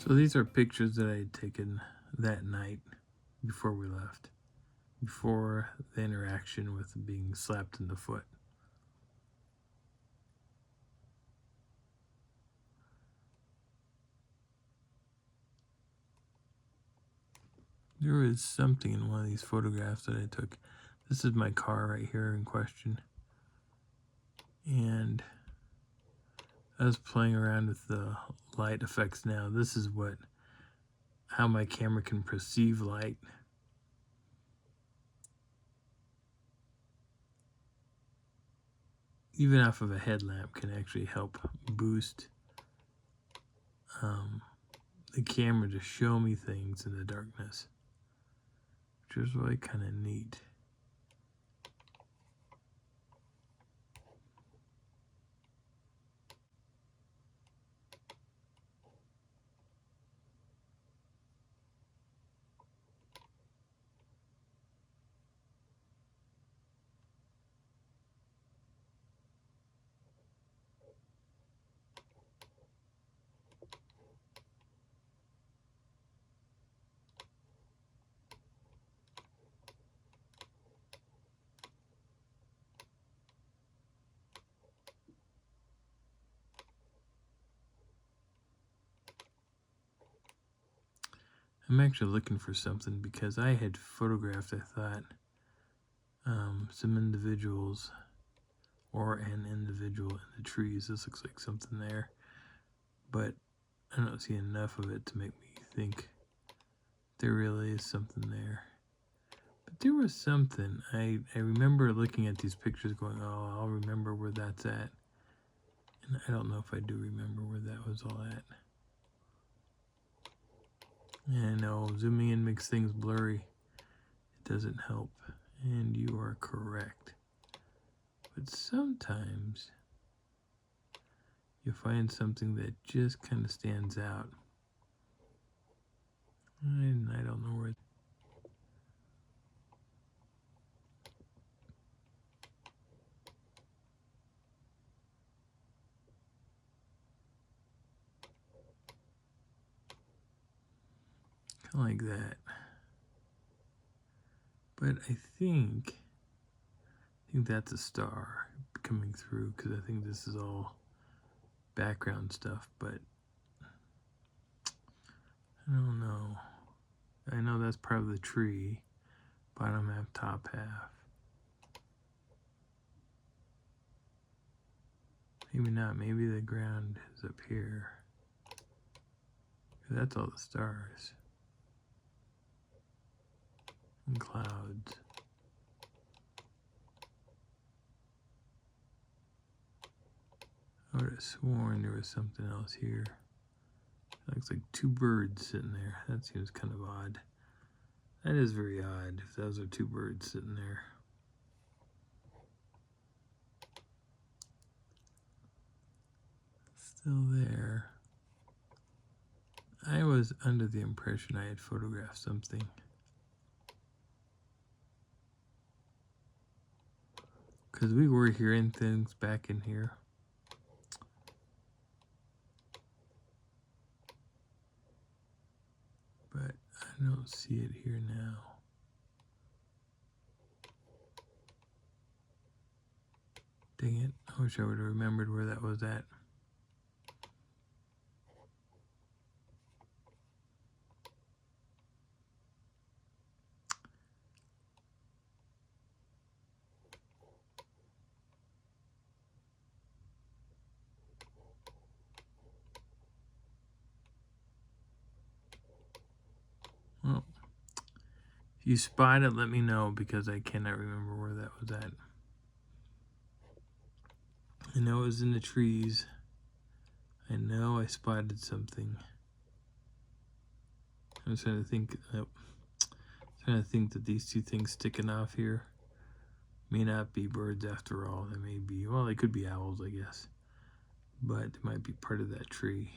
So these are pictures that I had taken that night before we left, before the interaction with being slapped in the foot. There was something in one of these photographs that I took. This is my car right here in question. And I was playing around with the light effects now. This is how my camera can perceive light. Even off of a headlamp can actually help boost the camera to show me things in the darkness, which is really kind of neat. I'm actually looking for something because I had photographed, I thought, some individuals or an individual in the trees. This looks like something there, but I don't see enough of it to make me think there really is something there. But there was something. I remember looking at these pictures going, oh, I'll remember where that's at. And I don't know if I do remember where that was all at. Yeah, I know, zooming in makes things blurry. It doesn't help. And you are correct. But sometimes you find something that just kind of stands out. And I don't know where. Kind of like that. But I think that's a star coming through, because I think this is all background stuff, but I don't know. I know that's part of the tree, bottom half, top half. Maybe not, maybe the ground is up here. That's all the stars and clouds. I would have sworn there was something else here. Looks like two birds sitting there. That seems kind of odd. That is very odd if those are two birds sitting there. Still there. I was under the impression I had photographed something. Because we were hearing things back in here. But I don't see it here now. Dang it. I wish I would have remembered where that was at. Well, if you spot it, let me know, because I cannot remember where that was at. I know it was in the trees. I know I spotted something. I was trying to think. Trying to think that these two things sticking off here may not be birds after all. They may be, well, they could be owls, I guess, but they might be part of that tree.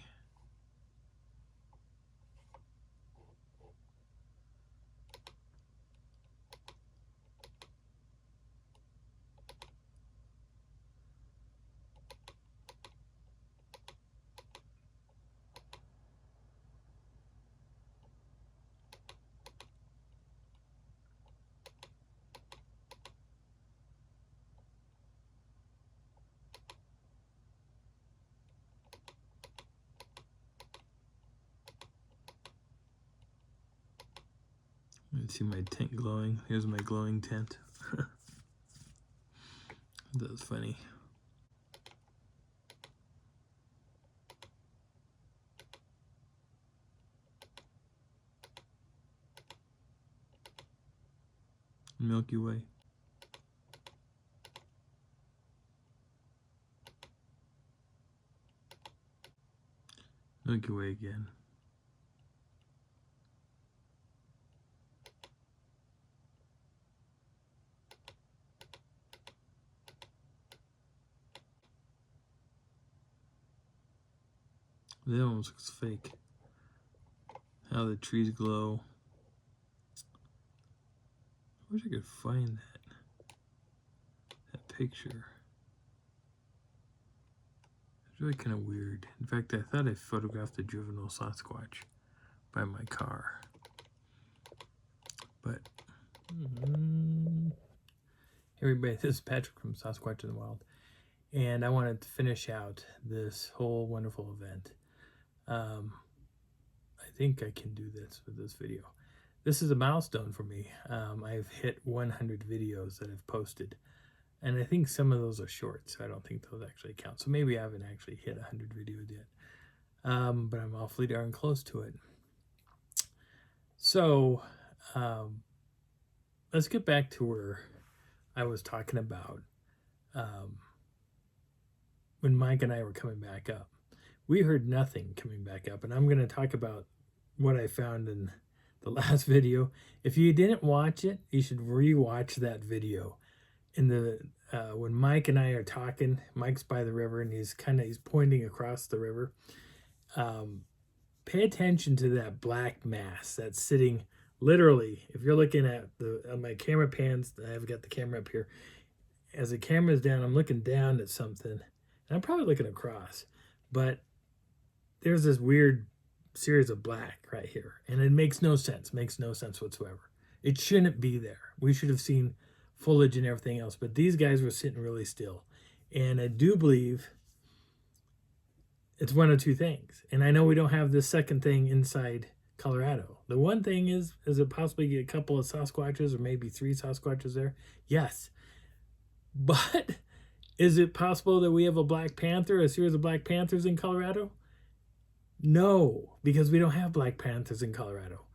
Let's see my tent glowing. Here's my glowing tent. That's funny. Milky Way. Milky Way again. That almost looks fake. How the trees glow. I wish I could find that picture. It's really kind of weird. In fact, I thought I photographed a juvenile Sasquatch by my car. But, hey everybody, this is Patrick from Sasquatch in the Wild. And I wanted to finish out this whole wonderful event. I think I can do this with this video. This is a milestone for me. I've hit 100 videos that I've posted. And I think some of those are short, so I don't think those actually count. So maybe I haven't actually hit 100 videos yet. But I'm awfully darn close to it. So let's get back to where I was talking about when Mike and I were coming back up. We heard nothing coming back up, and I'm going to talk about what I found in the last video. If you didn't watch it, you should re-watch that video. In the when Mike and I are talking, Mike's by the river and he's pointing across the river. Pay attention to that black mass that's sitting literally. If you're looking at my camera pans, I've got the camera up here. As the camera's down, I'm looking down at something, and I'm probably looking across, but there's this weird series of black right here, and it makes no sense whatsoever. It shouldn't be there. We should have seen foliage and everything else, but these guys were sitting really still, and I do believe it's one of two things. And I know we don't have this second thing inside Colorado. The one thing is it possibly get a couple of Sasquatches or maybe 3 Sasquatches there? Yes. But is it possible that we have a Black Panther, a series of Black Panthers in Colorado? No, because we don't have Black Panthers in Colorado.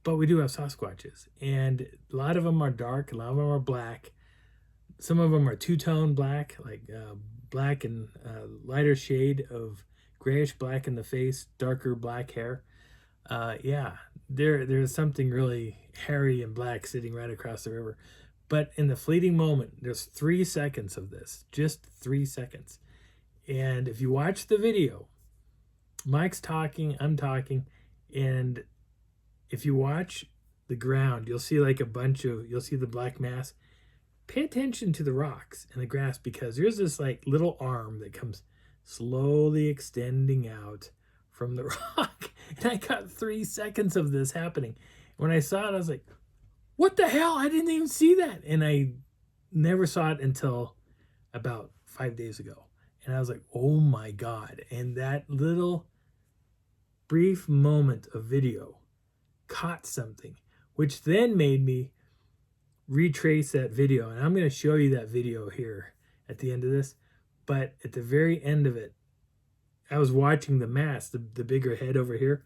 But we do have Sasquatches. And a lot of them are dark, a lot of them are black. Some of them are two-tone black, like black and lighter shade of grayish black in the face, darker black hair. Yeah, there's something really hairy and black sitting right across the river. But in the fleeting moment, there's 3 seconds of this, just 3 seconds. And if you watch the video, Mike's talking, I'm talking, and if you watch the ground, you'll see like you'll see the black mass. Pay attention to the rocks and the grass, because there's this like little arm that comes slowly extending out from the rock. And I got 3 seconds of this happening. When I saw it, I was like, what the hell? I didn't even see that. And I never saw it until about 5 days ago. And I was like, oh my God. And that little brief moment of video caught something, which then made me retrace that video. And I'm going to show you that video here at the end of this. But at the very end of it, I was watching the mass, the bigger head over here.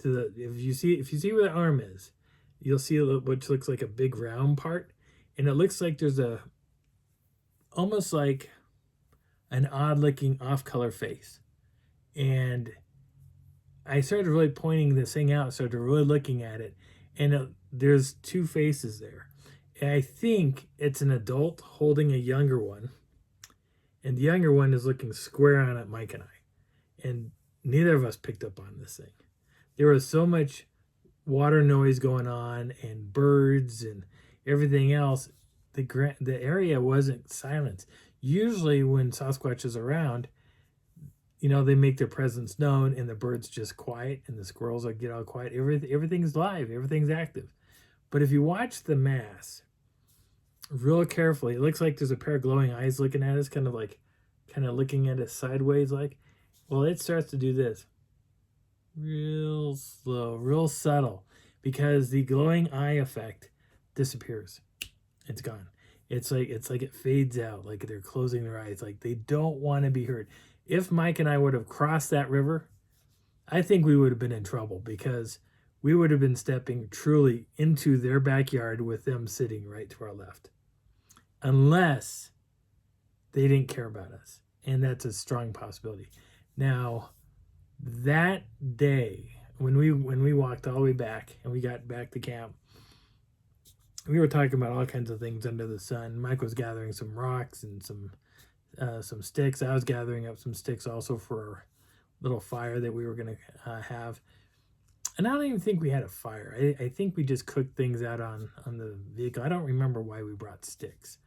If you see where the arm is, you'll see which looks like a big round part, and it looks like there's almost like an odd-looking off-color face. And I started really pointing this thing out, started really looking at it, and there's 2 faces there. And I think it's an adult holding a younger one, and the younger one is looking square on at Mike and I. And neither of us picked up on this thing. There was so much water noise going on and birds and everything else. The area wasn't silent. Usually when Sasquatch is around, they make their presence known, and the birds just quiet, and the squirrels get all quiet. Everything's live, everything's active. But if you watch the mass real carefully, it looks like there's a pair of glowing eyes looking at us, kind of looking at us sideways, like. Well, it starts to do this real slow, real subtle. because the glowing eye effect disappears. It's gone. It's like it fades out, like they're closing their eyes, like they don't want to be hurt. If Mike and I would have crossed that river, I think we would have been in trouble, because we would have been stepping truly into their backyard with them sitting right to our left. Unless they didn't care about us. And that's a strong possibility. Now, that day, when we walked all the way back and we got back to camp, we were talking about all kinds of things under the sun. Mike was gathering some rocks and some sticks. I was gathering up some sticks also for a little fire that we were going to have. And I don't even think we had a fire. I think we just cooked things out on the vehicle. I don't remember why we brought sticks.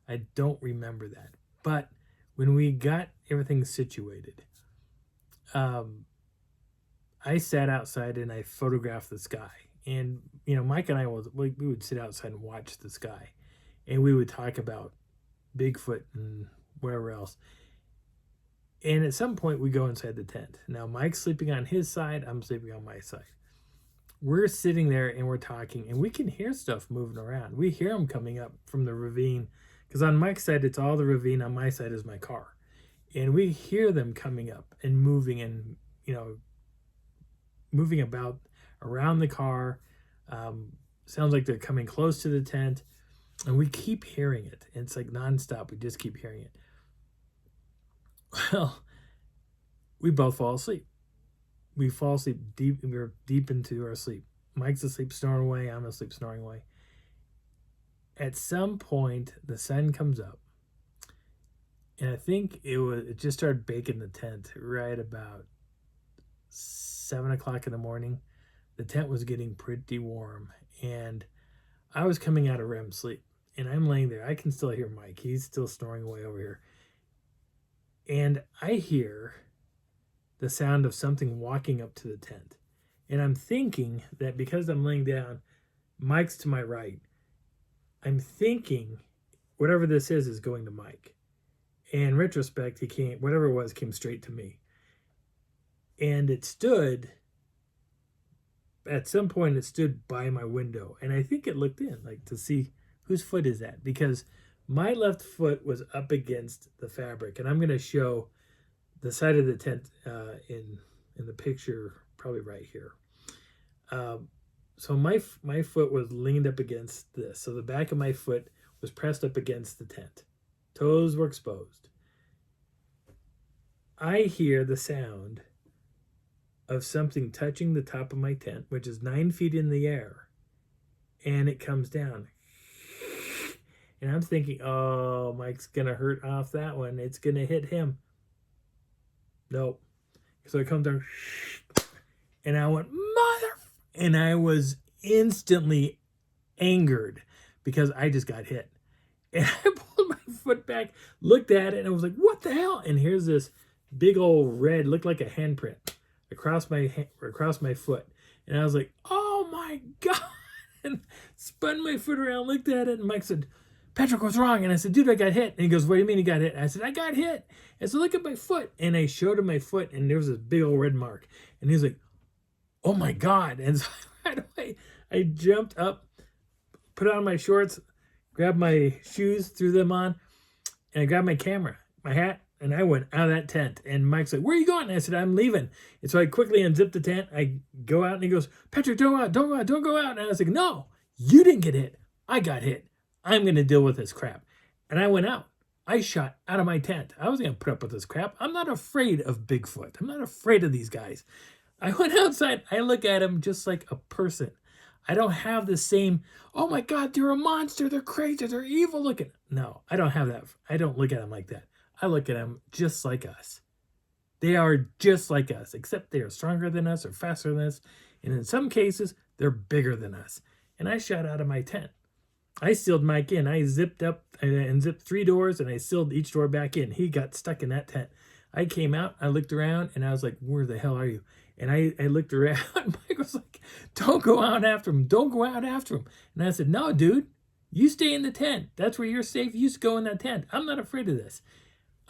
I don't remember that. But when we got everything situated, I sat outside and I photographed the sky. And, you know, Mike and I, we would sit outside and watch the sky. And we would talk about Bigfoot and wherever else. And at some point, we go inside the tent. Now, Mike's sleeping on his side. I'm sleeping on my side. We're sitting there and we're talking. And we can hear stuff moving around. We hear them coming up from the ravine. Because on Mike's side, it's all the ravine. On my side is my car. And we hear them coming up and moving and, you know, moving about around the car. Sounds like they're coming close to the tent. And we keep hearing it. It's like nonstop. We just keep hearing it. Well, we both fall asleep. We fall asleep deep. We're deep into our sleep. Mike's asleep, snoring away. I'm asleep, snoring away. At some point, the sun comes up. And I think it just started baking the tent right about 7 o'clock in the morning. The tent was getting pretty warm. And I was coming out of REM sleep. And I'm laying there. I can still hear Mike. He's still snoring away over here. And I hear the sound of something walking up to the tent. And I'm thinking that because I'm laying down, Mike's to my right. I'm thinking whatever this is going to Mike. And in retrospect, whatever it was, came straight to me. And it stood, at some point, it stood by my window. And I think it looked in, like to see whose foot is that? Because my left foot was up against the fabric. And I'm going to show the side of the tent in the picture, probably right here. So my foot was leaned up against this. So the back of my foot was pressed up against the tent. Toes were exposed. I hear the sound of something touching the top of my tent, which is 9 feet in the air. And it comes down. And I'm thinking, oh, Mike's going to hurt off that one. It's going to hit him. Nope. So it comes down. And I went, mother. And I was instantly angered because I just got hit. And I pulled my foot back, looked at it, and I was like, what the hell? And here's this big old red, looked like a handprint across my foot. And I was like, oh my God. And spun my foot around, looked at it, and Mike said, Patrick, what's wrong? And I said, dude, I got hit. And he goes, what do you mean you got hit? And I said, I got hit. And so look at my foot. And I showed him my foot, and there was this big old red mark. And he was like, oh my God. And so right away, I jumped up, put on my shorts, grabbed my shoes, threw them on, and I grabbed my camera, my hat, and I went out of that tent. And Mike's like, where are you going? And I said, I'm leaving. And so I quickly unzipped the tent. I go out, and he goes, Patrick, don't go out, don't go out, don't go out. And I was like, no, you didn't get hit. I got hit. I'm going to deal with this crap. And I went out. I shot out of my tent. I wasn't going to put up with this crap. I'm not afraid of Bigfoot. I'm not afraid of these guys. I went outside. I look at them just like a person. I don't have the same, oh my God, they're a monster. They're crazy. They're evil looking. No, I don't have that. I don't look at them like that. I look at them just like us. They are just like us, except they are stronger than us or faster than us. And in some cases, they're bigger than us. And I shot out of my tent. I sealed Mike in. I zipped up and zipped 3 doors, and I sealed each door back in. He got stuck in that tent. I came out, I looked around, and I was like, where the hell are you? And I looked around, and Mike was like, don't go out after him. Don't go out after him. And I said, no, dude, you stay in the tent. That's where you're safe. You just go in that tent. I'm not afraid of this.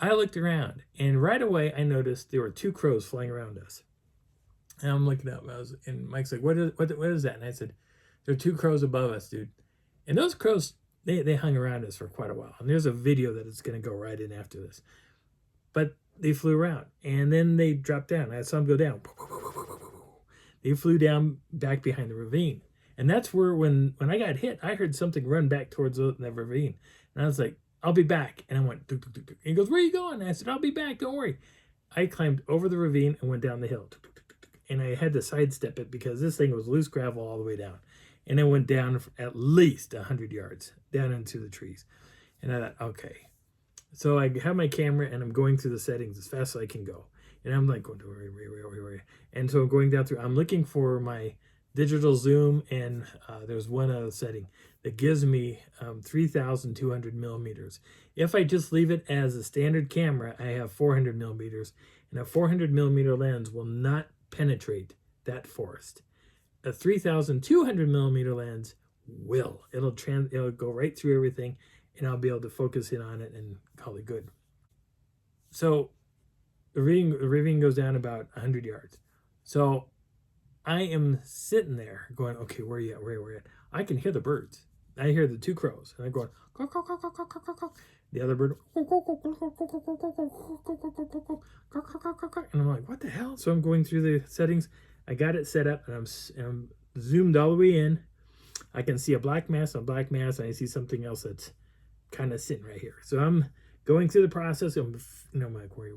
I looked around, and right away I noticed there were 2 crows flying around us. And I'm looking up, and Mike's like, what is that? And I said, there are 2 crows above us, dude. And those crows, they hung around us for quite a while. And there's a video that is going to go right in after this. But they flew around, and then they dropped down. I saw them go down. They flew down back behind the ravine. And that's where, when I got hit, I heard something run back towards the ravine. And I was like, I'll be back. And I went, duk, duk, duk, duk. And he goes, where are you going? And I said, I'll be back. Don't worry. I climbed over the ravine and went down the hill. And I had to sidestep it because this thing was loose gravel all the way down. And I went down at least 100 yards down into the trees. And I thought, okay. So I have my camera and I'm going through the settings as fast as I can go. And I'm like, where? And so I'm going down through, I'm looking for my digital zoom, and there's one other setting that gives me 3,200 millimeters. If I just leave it as a standard camera, I have 400 millimeters, and a 400 millimeter lens will not penetrate that forest. A 3,200 millimeter lens will. It'll go right through everything, and I'll be able to focus in on it and call it good. So the ravine goes down about 100 yards. So I am sitting there going, okay, where are you at? Where are you at? I can hear the birds. I hear the 2 crows, and they're going, the other bird, and I'm like, what the hell? So I'm going through the settings. I got it set up, and I'm zoomed all the way in. I can see a black mass on black mass, and I see something else that's kind of sitting right here. So I'm going through the process. I'm like, where?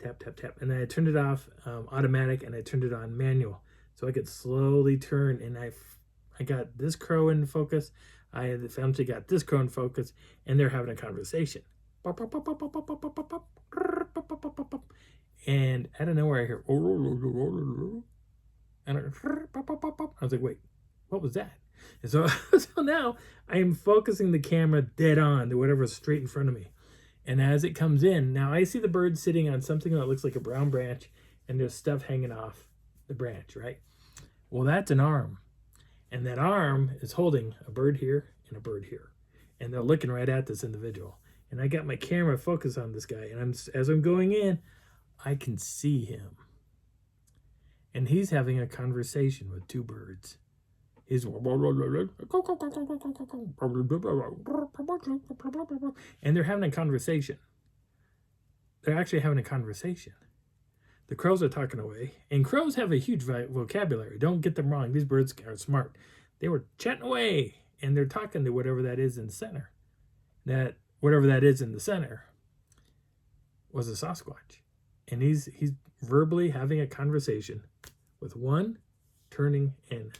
Tap, tap, tap. And then I turned it off automatic, and I turned it on manual. So I could slowly turn, and I got this crow in focus. I eventually got this crow in focus, and they're having a conversation. And out of nowhere, I hear, and I was like, wait, what was that? And so now I am focusing the camera dead on to whatever's straight in front of me. And as it comes in, now I see the bird sitting on something that looks like a brown branch, and there's stuff hanging off the branch, right? Well, that's an arm. And that arm is holding a bird here and a bird here. And they're looking right at this individual. And I got my camera focused on this guy. And as I'm going in, I can see him. And he's having a conversation with 2 birds. He's and they're having a conversation. They're actually having a conversation. The crows are talking away, and crows have a huge vocabulary. Don't get them wrong. These birds are smart. They were chatting away, and they're talking to whatever that is in the center. That whatever that is in the center was a Sasquatch, and he's verbally having a conversation with one, turning and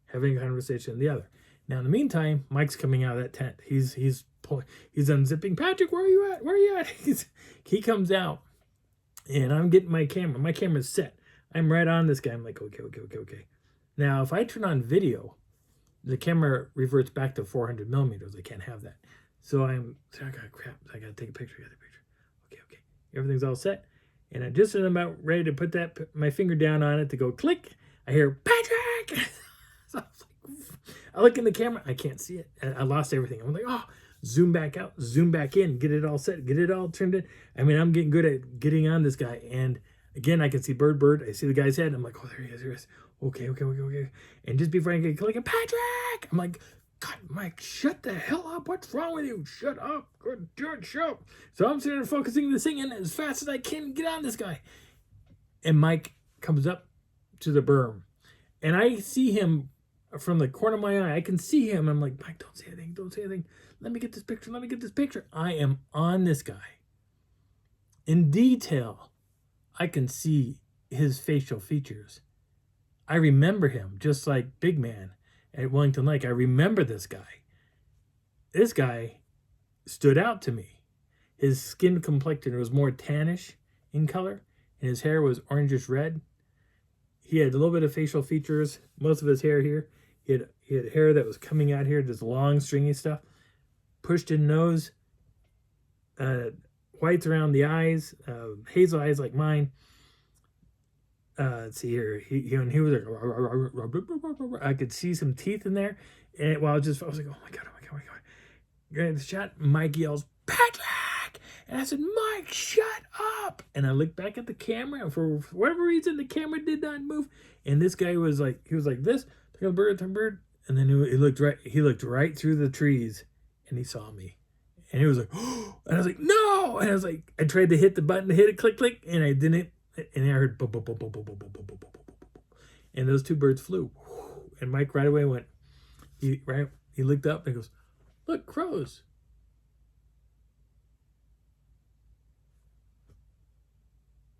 having a conversation with the other. Now, in the meantime, Mike's coming out of that tent. He's unzipping. Patrick, where are you at? Where are you at? He comes out. And I'm getting my camera. My camera's set. I'm right on this guy. I'm like, okay. Now, if I turn on video, the camera reverts back to 400 millimeters. I can't have that. So I got crap. I got to take a picture. Okay. Everything's all set. And I just am about ready to put my finger down on it to go click. I hear, Patrick! So I look in the camera. I can't see it. I lost everything. I'm like, oh. Zoom back out, zoom back in, get it all set, get it all turned in. I mean, I'm getting good at getting on this guy. And again, I can see bird. I see the guy's head. I'm like, oh, there he is. Okay. And just before I get clicking, Patrick! I'm like, God, Mike, shut the hell up. What's wrong with you? Shut up. Good, shut up. So I'm sitting there focusing this thing in as fast as I can get on this guy. And Mike comes up to the berm. And I see him from the corner of my eye. I can see him. I'm like, Mike, don't say anything. Let me get this picture. I am on this guy. In detail, I can see his facial features. I remember him, just like Big Man at Wellington Lake. I remember this guy. This guy stood out to me. His skin complexion was more tannish in color, and his hair was orangish red. He had a little bit of facial features, most of his hair here. He had hair that was coming out here, just long, stringy stuff. Pushed in nose, whites around the eyes, hazel eyes like mine. Let's see here. He was like, I could see some teeth in there. And I was like, oh my God. During the shot, Mike yells, Patrick! And I said, Mike, shut up. And I looked back at the camera, and for whatever reason, the camera did not move. And this guy was like, he was like this, took a bird, and then he looked right through the trees, and he saw me. And he was like, oh, and I was like, no. And I was like, I tried to hit the button to hit it, click, click, and I didn't. And I heard boom, boom, boom, boom, boom, boom, boom, boom, boom, boom, boom, boom. And those two birds flew. And Mike right away went, he looked up and he goes, look, crows.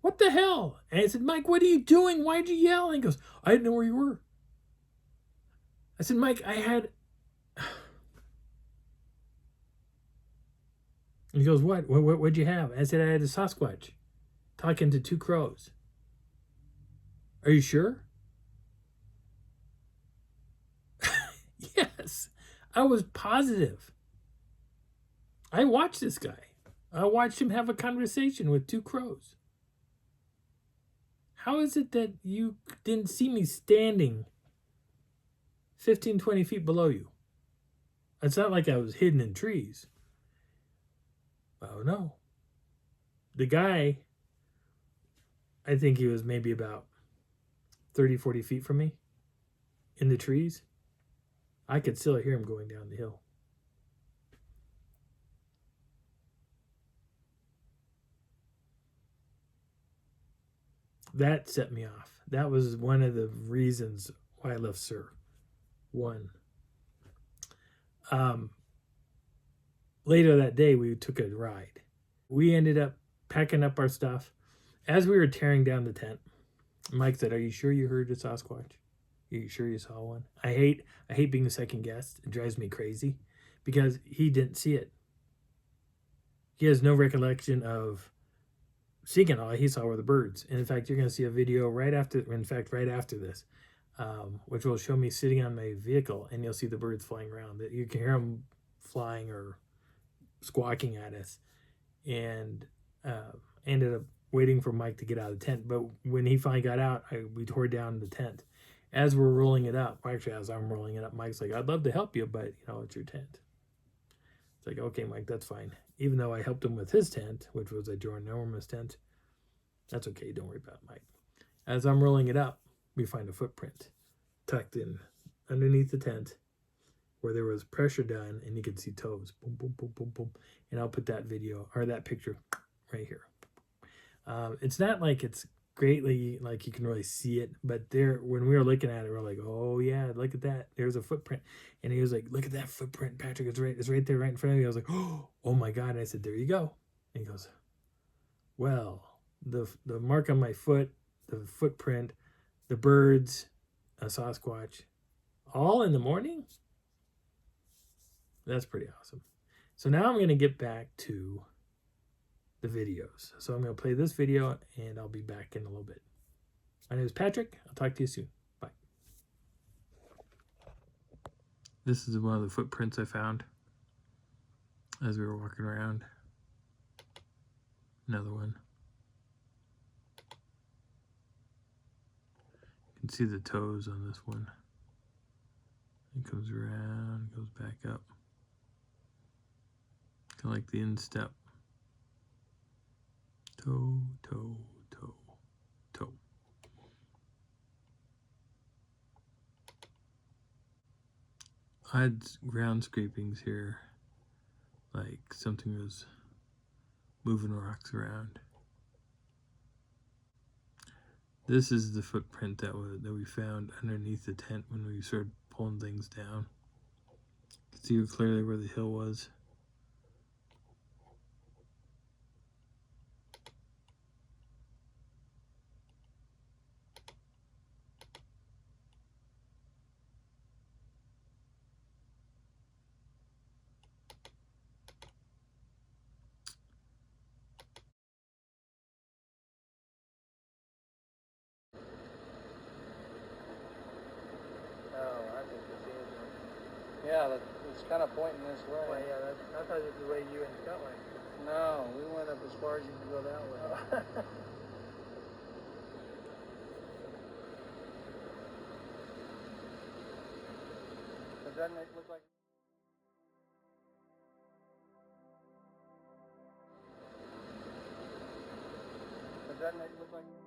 What the hell? And I said, Mike, what are you doing? Why'd you yell? And he goes, I didn't know where you were. I said, Mike, I had... And he goes, what'd you have? I said, I had a Sasquatch talking to two crows. Are you sure? Yes, I was positive. I watched this guy. I watched him have a conversation with two crows. How is it that you didn't see me standing 15, 20 feet below you? It's not like I was hidden in trees. Oh, no. The guy, I think he was maybe about 30, 40 feet from me in the trees. I could still hear him going down the hill. That set me off. That was one of the reasons why I left Sir. One. Later that day, we took a ride. We ended up packing up our stuff. As we were tearing down the tent, Mike said, are you sure you heard a Sasquatch? Are you sure you saw one? I hate being the second guest. It drives me crazy because he didn't see it. He has no recollection of seeing it. All he saw were the birds. And in fact, you're going to see a video right after this, which will show me sitting on my vehicle, and you'll see the birds flying around. You can hear them flying or squawking at us. And ended up waiting for Mike to get out of the tent. But when he finally got out, we tore down the tent. As we're rolling it up, actually as I'm rolling it up, Mike's like, I'd love to help you, but it's your tent. It's like, okay, Mike, that's fine. Even though I helped him with his tent, which was a ginormous tent, that's okay, don't worry about it, Mike. As I'm rolling it up, we find a footprint tucked in underneath the tent where there was pressure done, and you could see toes. Boom, boom, boom, boom, boom. And I'll put that video, or that picture right here. It's not like it's greatly, like you can really see it, but there, when we were looking at it, we were like, oh yeah, look at that. There's a footprint. And he was like, look at that footprint, Patrick. It's right there, right in front of me. I was like, oh my God. And I said, there you go. And he goes, well, the mark on my foot, the footprint, the birds, a Sasquatch, all in the morning? That's pretty awesome. So now I'm going to get back to the videos. So I'm going to play this video, and I'll be back in a little bit. My name is Patrick. I'll talk to you soon. Bye. This is one of the footprints I found as we were walking around. Another one. You can see the toes on this one. It comes around, goes back up. Kind of like the instep. Toe, toe, toe, toe. I had ground scrapings here, like something was moving rocks around. This is the footprint that we found underneath the tent when we started pulling things down. You can see clearly where the hill was. Yeah, it's kind of pointing this way. Well, yeah, I thought it was the way you and Scott went. No, we went up as far as you can go that way. But doesn't it look like... like